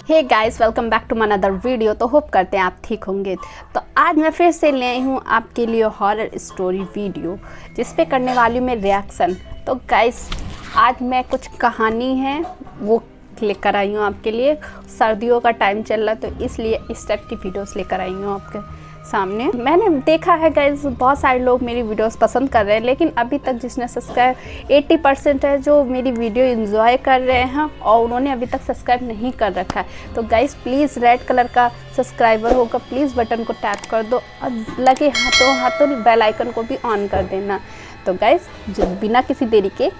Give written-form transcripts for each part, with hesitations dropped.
Hey guys, welcome back to another video. तो hope करते हैं आप ठीक होंगे। तो आज मैं फिर से ले आई हूँ आपके लिए हॉरर स्टोरी वीडियो, जिस पे करने वाली हूँ मैं रिएक्शन। तो गाइस, आज मैं कुछ कहानी है वो लेकर आई हूँ आपके लिए। सर्दियों का टाइम चल रहा है तो इसलिए इस टाइप की वीडियोस लेकर आई हूँ आपके सामने। मैंने देखा है गाइस, बहुत सारे लोग मेरी वीडियोस पसंद कर रहे हैं, लेकिन अभी तक जिसने सब्सक्राइब 80% है जो मेरी वीडियो एंजॉय कर रहे हैं और उन्होंने अभी तक सब्सक्राइब नहीं कर रखा है। तो गाइस प्लीज़, रेड कलर का सब्सक्राइबर होगा, प्लीज़ बटन को टैप कर दो और लगे हाथों बेल आइकन को भी ऑन कर देना। तो गाइस बिना किसी देरी के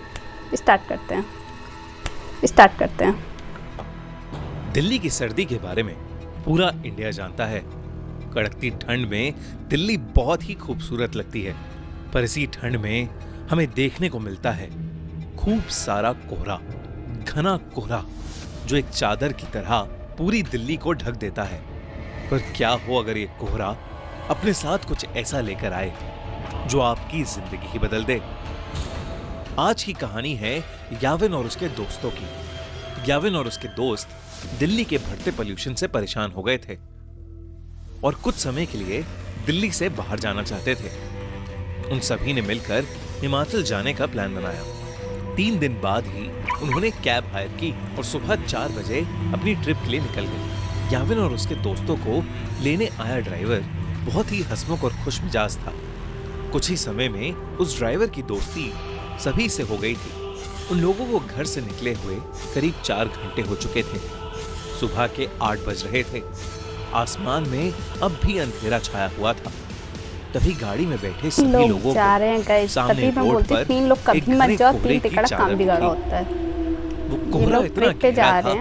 स्टार्ट करते हैं। दिल्ली की सर्दी के बारे में पूरा इंडिया जानता है। कड़कती ठंड में दिल्ली बहुत ही खूबसूरत लगती है, पर इसी ठंड में हमें देखने को मिलता है खूब सारा कोहरा, घना कोहरा जो एक चादर की तरह पूरी दिल्ली को ढक देता है। पर क्या हो अगर ये कोहरा अपने साथ कुछ ऐसा लेकर आए जो आपकी जिंदगी ही बदल दे। आज की कहानी है याविन और उसके दोस्तों की। याविन और उसके दोस्त दिल्ली के बढ़ते पोल्यूशन से परेशान हो गए थे और कुछ समय के लिए दिल्ली से बाहर जाना चाहते थे। उन सभी ने मिलकर हिमाचल जाने का प्लान बनाया। 3 दिन बाद ही उन्होंने कैब हायर की और सुबह 4 बजे अपनी ट्रिप के लिए निकल गए। याविन और उसके दोस्तों को लेने आया ड्राइवर बहुत ही हंसमुख और खुश मिजाज था। कुछ ही समय में उस ड्राइवर की दोस्ती सभी से हो गई थी। उन लोगों को घर से निकले हुए करीब 4 घंटे हो चुके थे। सुबह के 8 बज रहे थे। आसमान में अब भी अंधेरा छाया हुआ था। तभी गाड़ी में बैठे सभी लोगों जा रहे हैं गाइस। तभी मैं बोलती हूं 3 लोग कभी मत जाओ, 3 टिकट काम बिगाड़ा होता है। वो कोहरा इतना गहरा था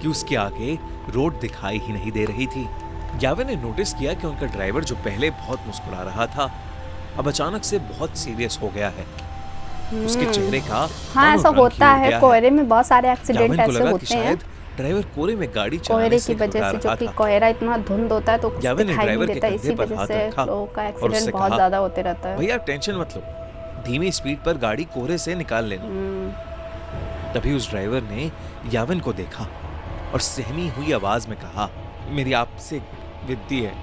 कि उसके आगे रोड दिखाई ही नहीं दे रही थी। याविन ने नोटिस किया कि उनका ड्राइवर जो पहले बहुत मुस्कुरा रहा था, अब अचानक से बहुत सीरियस हो गया है। उसके चेहरे का ऐसा होता है, कोहरे में बहुत सारे एक्सीडेंट ऐसे होते हैं। ड्राइवर कोहरे में गाड़ी चलाने की वजह से, जो कि कोहरा इतना धुंध होता है तो कुछ दिखाई नहीं देता, इसी वजह से लोगों का एक्सीडेंट बहुत ज्यादा होते रहता है। भैया टेंशन मत लो, धीमी स्पीड पर गाड़ी कोहरे से निकाल लेना। तभी उस ड्राइवर ने याविन को देखा और सहमी हुई आवाज में कहा, मेरी आपसे विनती है,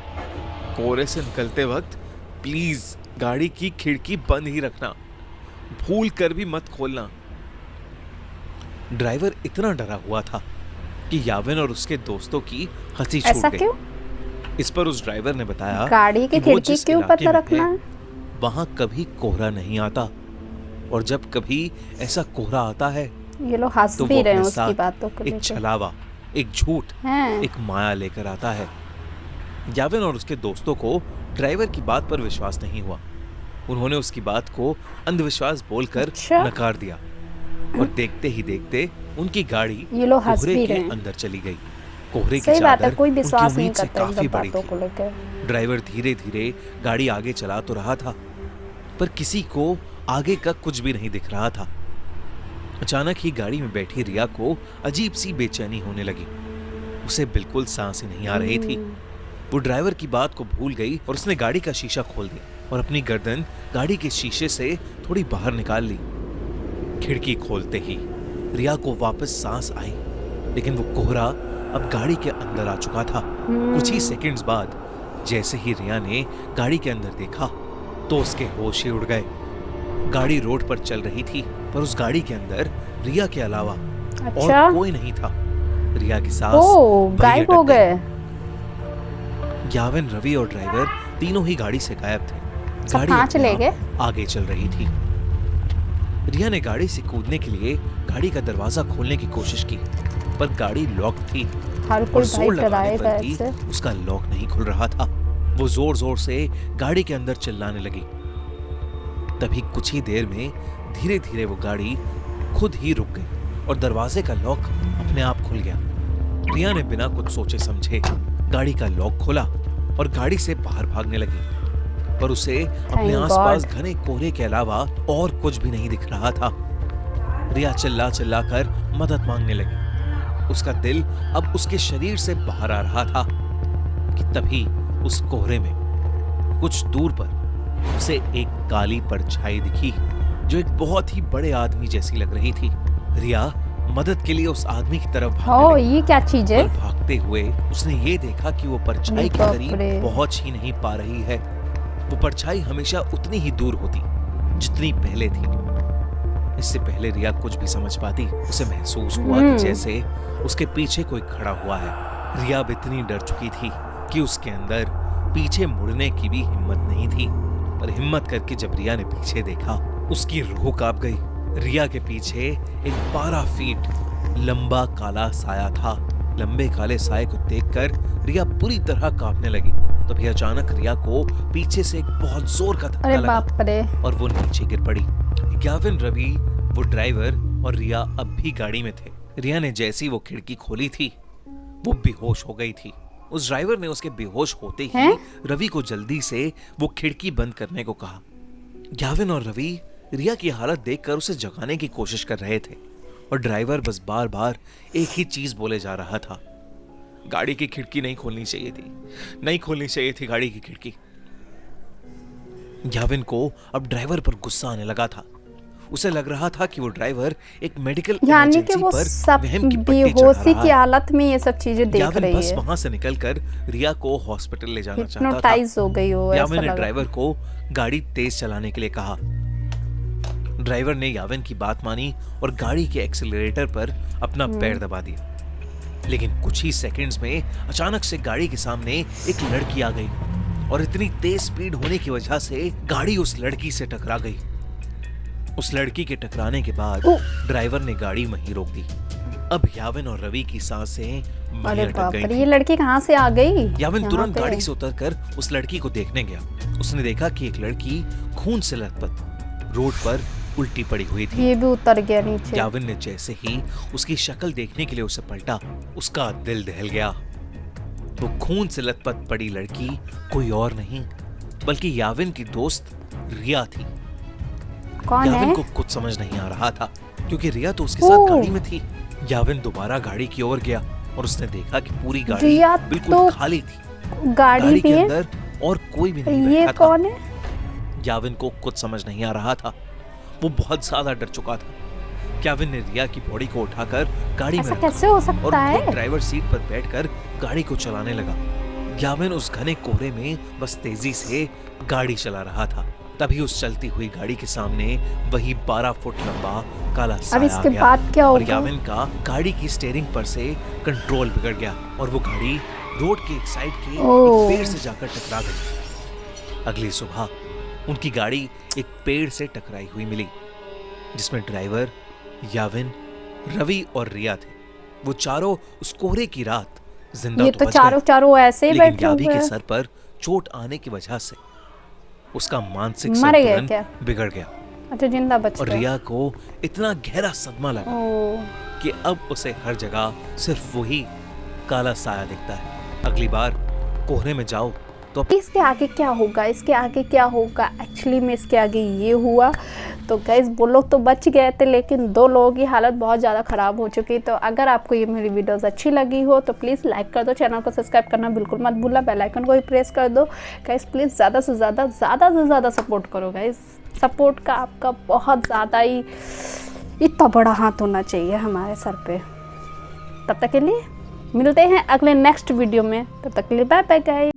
कोहरे से निकलते वक्त प्लीज गाड़ी की खिड़की बंद ही रखना, भूल कर भी मत खोलना। ड्राइवर इतना डरा हुआ था कि याविन और उसके दोस्तों की हंसी छूट गई। क्यों? इस पर उस ड्राइवर ने बताया, गाड़ी की खिड़की क्यों बंद रखना है? वहां कभी कोहरा नहीं आता और जब कभी ऐसा कोहरा आता है, ये लोग हंस भी रहे हैं उसकी बातों को लेकर। एक छलावा, एक झूठ, एक माया लेकर आता है। याविन और उसके दोस्तों को ड्राइवर की बात पर विश्वास नहीं हुआ। उन्होंने उसकी बात को अंधविश्वास बोलकर नकार दिया और देखते ही देखते उनकी गाड़ी कोहरे के अंदर चली गई। कोहरे की चादर कोई विश्वास नहीं करता काफी बड़ी थी। ड्राइवर धीरे धीरे गाड़ी आगे चला तो रहा था, पर किसी को आगे का कुछ भी नहीं दिख रहा था। अचानक ही गाड़ी में बैठी रिया को अजीब सी बेचैनी होने लगी। उसे बिल्कुल सांस ही नहीं आ रही थी। वो ड्राइवर की बात को भूल गई और उसने गाड़ी का शीशा खोल दिया और अपनी गर्दन गाड़ी के शीशे से थोड़ी बाहर निकाल ली। खिड़की खोलते ही रिया को वापस सांस आई, लेकिन वो कोहरा अब गाड़ी के अंदर आ चुका था। कुछ ही सेकंड्स बाद जैसे ही रिया ने गाड़ी के अंदर देखा तो उसके होश ही उड़ गए। गाड़ी रोड पर चल रही थी, पर उस गाड़ी के अंदर रिया के अलावा और कोई नहीं था। रिया की सांस गायब हो गए। याविन, रवि और ड्राइवर तीनों ही गाड़ी से गायब थे। गाड़ी चले गए, आगे चल रही थी। रिया ने गाड़ी से कूदने के लिए गाड़ी का दरवाजा खोलने की कोशिश की, पर गाड़ी लॉक थी और जोर लगाने पर भी उसका लॉक नहीं खुल रहा था। वो जोर जोर से गाड़ी के अंदर चिल्लाने लगी। तभी कुछ ही देर में धीरे धीरे वो गाड़ी खुद ही रुक गई और दरवाजे का लॉक अपने आप खुल गया। रिया ने बिना कुछ सोचे समझे गाड़ी का लॉक खोला और गाड़ी से बाहर भागने लगी, पर उसे अपने आसपास घने कोहरे के अलावा और कुछ भी नहीं दिख रहा था। रिया चिल्ला चिल्ला कर मदद मांगने लगी। उसका दिल अब उसके शरीर से बाहर आ रहा था कि तभी उस कोहरे में कुछ दूर पर उसे एक काली परछाई दिखी जो एक बहुत ही बड़े आदमी जैसी लग रही थी। रिया मदद के लिए उस आदमी की तरफ ओ भागने लगी। ये क्या चीज है? और भागते हुए उसने ये देखा कि वो परछाई के बाप करीब रे। पहुंच ही नहीं पा रही है। वो परछाई हमेशा उतनी ही दूर होती जितनी पहले थी। इससे पहले रिया कुछ भी समझ पाती, उसे महसूस हुआ कि जैसे उसके पीछे कोई खड़ा हुआ है। रिया अब इतनी डर चुकी थी कि उसके अंदर पीछे मुड़ने की भी हिम्मत नहीं थी। पर हिम्मत करके जब रिया ने पीछे देखा, उसकी रूह कांप गई। रिया के पीछे एक 12 फीट लंबा काला साया था। लंबे काले साये को देखकर रिया बुरी तरह कांपने लगी। तभी अचानक रिया को पीछे से एक बहुत जोर का धक्का अरे लगा बाप रे। और वो नीचे गिर पड़ी। ग्याविन, रवि, वो ड्राइवर और रिया अब भी गाड़ी में थे। रिया ने जैसी वो खिड़की खोली थी, वो बेहोश हो गई थी। उस ड्राइवर ने उसके बेहोश होते ही रवि को जल्दी से वो खिड़की बंद करने को कहा। ग्याविन और रवि रिया की हालत देखकर उसे जगाने की कोशिश कर रहे थे और ड्राइवर बस बार बार एक ही चीज बोले जा रहा था, गाड़ी की खिड़की नहीं खोलनी चाहिए थी, नहीं खोलनी चाहिए थी गाड़ी की खिड़की। ग्याविन को अब ड्राइवर पर गुस्सा आने लगा था। उसे लग रहा था कि वो ड्राइवर एक मेडिकल यानी कि इमरजेंसी वो पर सब वहम की पट्टी चढ़ा बेहोशी रहा की है। हालत में ये सब चीजें देख याविन रही बस है। वहां से निकलकर रिया को हॉस्पिटल ले जाना चाहता था। हिप्नोटाइज हो गई हो, ऐसा याविन ने लगा। ड्राइवर को गाड़ी तेज चलाने के लिए कहा। ड्राइवर ने याविन की बात मानी और गाड़ी के एक्सीलरेटर पर अपना पैर दबा दिया। लेकिन कुछ ही सेकंड्स में अचानक से गाड़ी के सामने एक लड़की आ गई और इतनी तेज स्पीड होने की वजह से गाड़ी उस लड़की से टकरा गई। उस लड़की के टकराने के बाद ड्राइवर ने गाड़ी वहीं रोक दी। अब याविन और रवि की सांसें वहीं अरे अटक बाप गई रे, थी। ये लड़की कहाँ से आ गई? याविन यहाँ तुरंत पे। गाड़ी से उतरकर उस लड़की को देखने गया। उसने देखा कि एक लड़की खून से लथपथ रोड पर उल्टी पड़ी हुई थी। ये भी उतर गया नीचे। याविन ने जैसे ही उसकी शक्ल देखने के लिए उसे पलटा, उसका दिल दहल गया। वो खून से लथपथ पड़ी लड़की कोई और नहीं बल्कि याविन की दोस्त रिया थी। कौन याविन है? को कुछ समझ नहीं आ रहा था क्योंकि रिया तो उसके साथ गाड़ी में थी। याविन दोबारा गाड़ी की ओर गया और उसने देखा कि पूरी गाड़ी रिया बिल्कुल तो खाली थी। गाड़ी गाड़ी भी के है? अंदर और कोई भी नहीं ये बैठा था। कौन है? याविन को कुछ समझ नहीं आ रहा था। वो बहुत ज्यादा डर चुका था। याविन ने रिया की बॉडी को उठाकर गाड़ी में ऐसा रखा कैसे हो और सकता खुद है? ड्राइवर सीट पर बैठकर गाड़ी को चलाने लगा। याविन उस घने कोहरे में बस तेजी से गाड़ी चला रहा था। तभी उस चलती हुई गाड़ी के सामने वही 12 फुट लंबा काला अब साया आ इसके गया बाद क्या और होगा? याविन का गाड़ी की स्टीयरिंग पर से कंट्रोल बिगड़ गया और वो गाड़ी रोड के एक साइड के एक पेड़ से जाकर टकरा गई। अगली सुबह उनकी गाड़ी एक पेड़ से टकराई हुई मिली जिसमें ड्राइवर, याविन, रवि और रिया थे। वो चारों उस कोहरे की रात जिंदा ये तो तो बच चारों गए, चारों ऐसे ही लेकिन बैठे यावी हुए के हैं। सर पर चोट आने की वजह से उसका मानसिक मर गए संतुलन क्या? बिगड़ गया अच्छा, जिंदा बच और गया। रिया को इतना गहरा सदमा लगा ओ, कि अब उसे हर जगह सिर्फ वही काला साया दिखता है। अगली बार कोहरे में जाओ तो इसके आगे क्या होगा? इसके आगे क्या होगा? एक्चुअली में इसके आगे ये हुआ। तो गाइस, वो लोग तो बच गए थे लेकिन 2 लोगों की हालत बहुत ज़्यादा ख़राब हो चुकी। तो अगर आपको ये मेरी वीडियोस अच्छी लगी हो तो प्लीज़ लाइक कर दो, चैनल को सब्सक्राइब करना बिल्कुल मत भूलना, बेल आइकन को भी प्रेस कर दो। गाइस प्लीज़ ज़्यादा से ज़्यादा सपोर्ट करो गाइस। सपोर्ट का आपका बहुत ज़्यादा ही इतना बड़ा हाथ होना चाहिए हमारे सर पे। तब तक के लिए मिलते हैं अगले नेक्स्ट वीडियो में। तब तक के लिए बाय बाय गाइस।